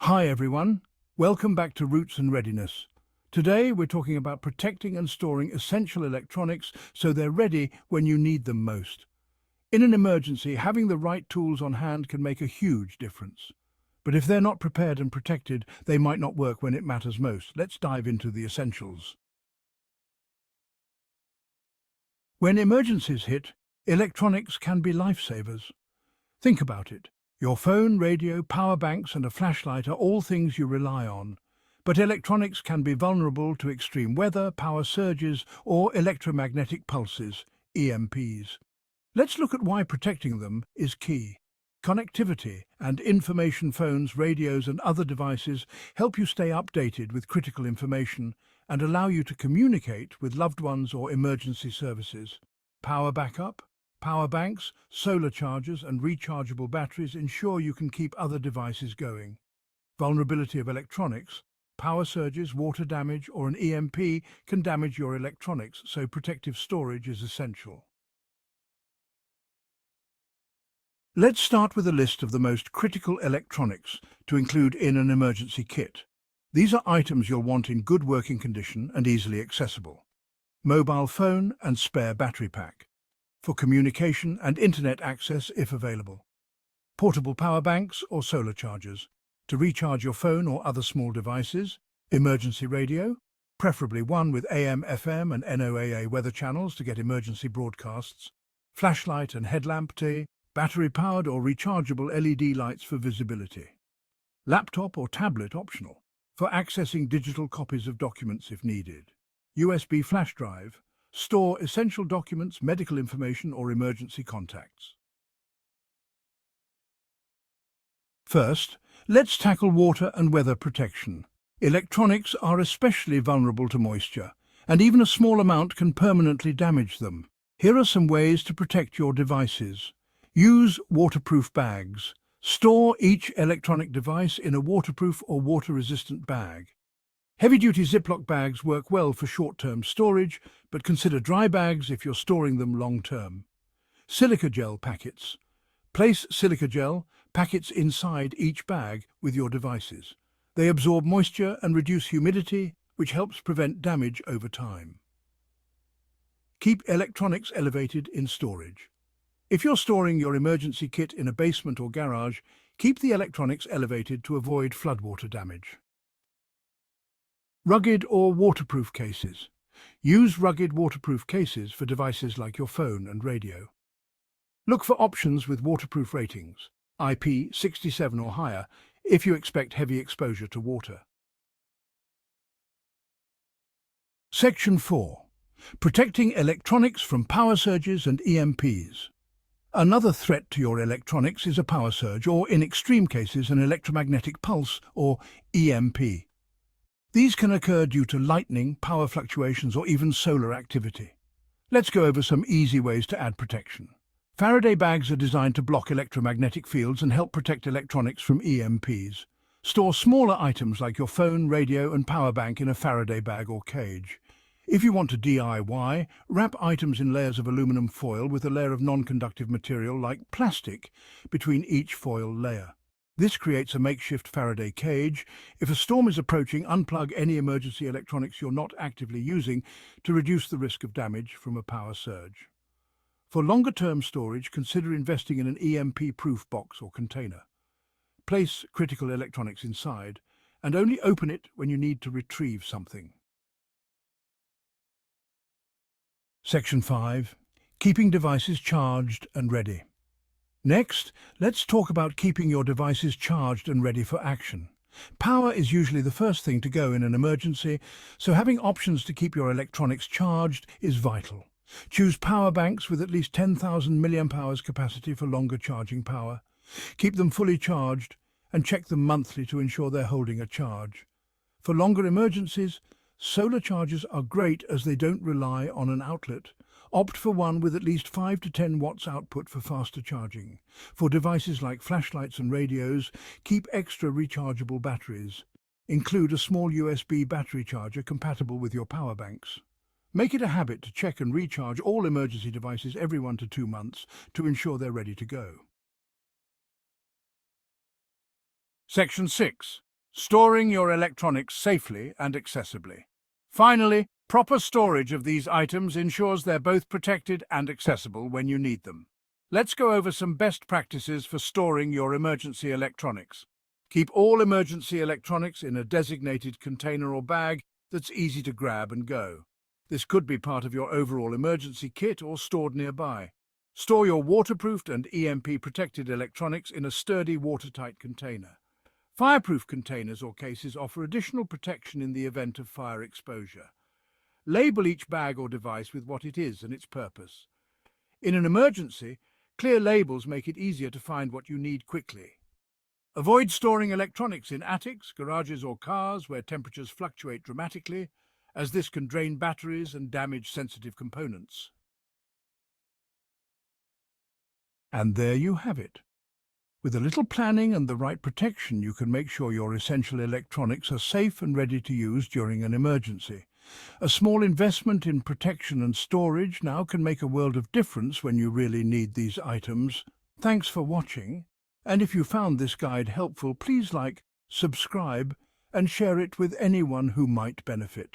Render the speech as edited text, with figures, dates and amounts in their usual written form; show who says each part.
Speaker 1: Hi everyone, welcome back to Roots and Readiness. Today we're talking about protecting and storing essential electronics so they're ready when you need them most. In an emergency, having the right tools on hand can make a huge difference. But if they're not prepared and protected, they might not work when it matters most. Let's dive into the essentials. When emergencies hit, electronics can be lifesavers. Think about it. Your phone, radio, power banks and a flashlight are all things you rely on. But electronics can be vulnerable to extreme weather, power surges or electromagnetic pulses, EMPs. Let's look at why protecting them is key. Connectivity and information phones, radios and other devices help you stay updated with critical information and allow you to communicate with loved ones or emergency services. Power backup, power banks, solar chargers and rechargeable batteries ensure you can keep other devices going. Vulnerability of electronics, power surges, water damage or an EMP can damage your electronics, so protective storage is essential. Let's start with a list of the most critical electronics to include in an emergency kit. These are items you'll want in good working condition and easily accessible. Mobile phone and spare battery pack, for communication and internet access if available. Portable power banks or solar chargers, to recharge your phone or other small devices. Emergency radio, preferably one with AM, FM and NOAA weather channels to get emergency broadcasts. Flashlight and headlamp, battery-powered or rechargeable LED lights for visibility. Laptop or tablet optional, for accessing digital copies of documents if needed. USB flash drive, store essential documents, medical information or emergency contacts. First, let's tackle water and weather protection. Electronics are especially vulnerable to moisture, and even a small amount can permanently damage them. Here are some ways to protect your devices. Use waterproof bags. Store each electronic device in a waterproof or water-resistant bag. Heavy-duty Ziploc bags work well for short-term storage, but consider dry bags if you're storing them long-term. Silica gel packets. Place silica gel packets inside each bag with your devices. They absorb moisture and reduce humidity, which helps prevent damage over time. Keep electronics elevated in storage. If you're storing your emergency kit in a basement or garage, keep the electronics elevated to avoid floodwater damage. Rugged or waterproof cases. Use rugged waterproof cases for devices like your phone and radio. Look for options with waterproof ratings, IP67 or higher, if you expect heavy exposure to water. Section 4. Protecting electronics from power surges and EMPs. Another threat to your electronics is a power surge, or in extreme cases, an electromagnetic pulse, or EMP. These can occur due to lightning, power fluctuations, or even solar activity. Let's go over some easy ways to add protection. Faraday bags are designed to block electromagnetic fields and help protect electronics from EMPs. Store smaller items like your phone, radio, and power bank in a Faraday bag or cage. If you want to DIY, wrap items in layers of aluminum foil with a layer of non-conductive material like plastic between each foil layer. This creates a makeshift Faraday cage. If a storm is approaching, unplug any emergency electronics you're not actively using to reduce the risk of damage from a power surge. For longer-term storage, consider investing in an EMP-proof box or container. Place critical electronics inside and only open it when you need to retrieve something. Section 5. Keeping devices charged and ready. Next, let's talk about keeping your devices charged and ready for action. Power is usually the first thing to go in an emergency, so having options to keep your electronics charged is vital. Choose power banks with at least 10,000 mAh capacity for longer charging power. Keep them fully charged and check them monthly to ensure they're holding a charge. For longer emergencies, solar chargers are great as they don't rely on an outlet. Opt for one with at least 5 to 10 watts output for faster charging. For devices like flashlights and radios, keep extra rechargeable batteries. Include a small USB battery charger compatible with your power banks. Make it a habit to check and recharge all emergency devices every 1 to 2 months to ensure they're ready to go. Section 6. storing your electronics safely and accessibly. Finally, proper storage of these items ensures they're both protected and accessible when you need them. Let's go over some best practices for storing your emergency electronics. Keep all emergency electronics in a designated container or bag that's easy to grab and go. This could be part of your overall emergency kit or stored nearby. Store your waterproofed and EMP-protected electronics in a sturdy, watertight container. Fireproof containers or cases offer additional protection in the event of fire exposure. Label each bag or device with what it is and its purpose. In an emergency, clear labels make it easier to find what you need quickly. Avoid storing electronics in attics, garages or cars where temperatures fluctuate dramatically, as this can drain batteries and damage sensitive components. And there you have it. With a little planning and the right protection, you can make sure your essential electronics are safe and ready to use during an emergency. A small investment in protection and storage now can make a world of difference when you really need these items. Thanks for watching, and if you found this guide helpful, please like, subscribe, and share it with anyone who might benefit.